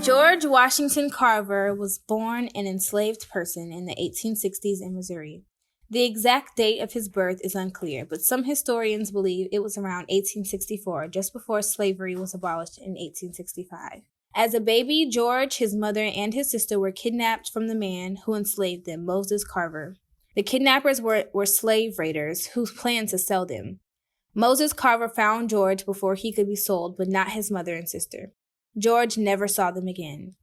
George Washington Carver was born an enslaved person in the 1860s in Missouri. The exact date of his birth is unclear, but some historians believe it was around 1864, just before slavery was abolished in 1865. As a baby, George, his mother, and his sister were kidnapped from the man who enslaved them, Moses Carver. The kidnappers were slave raiders who planned to sell them. Moses Carver found George before he could be sold, but not his mother and sister. George never saw them again.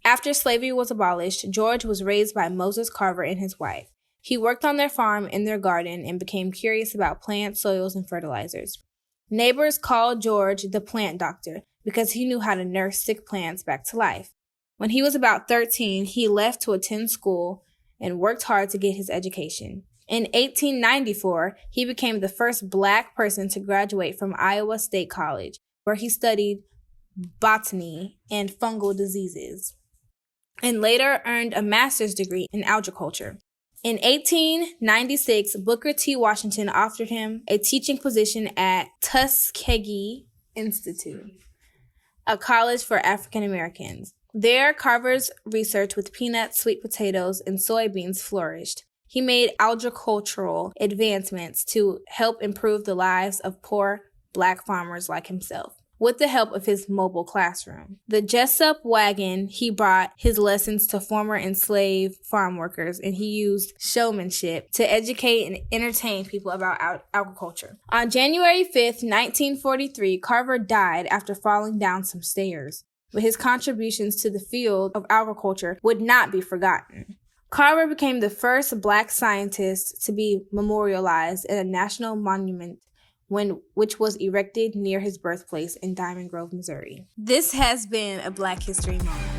After slavery was abolished, George was raised by Moses Carver and his wife. He worked on their farm and their garden and became curious about plants, soils, and fertilizers. Neighbors called George the plant doctor because he knew how to nurse sick plants back to life. When he was about 13, he left to attend school and worked hard to get his education. In 1894, he became the first Black person to graduate from Iowa State College, where he studied botany and fungal diseases, and later earned a master's degree in agriculture. In 1896, Booker T. Washington offered him a teaching position at Tuskegee Institute, a college for African Americans. There, Carver's research with peanuts, sweet potatoes, and soybeans flourished. He made agricultural advancements to help improve the lives of poor Black farmers like himself. With the help of his mobile classroom, the Jessup wagon, he brought his lessons to former enslaved farm workers, and he used showmanship to educate and entertain people about agriculture. On January 5th, 1943, Carver died after falling down some stairs, but his contributions to the field of agriculture would not be forgotten. Carver became the first Black scientist to be memorialized in a national monument which was erected near his birthplace in Diamond Grove, Missouri. This has been a Black History Moment.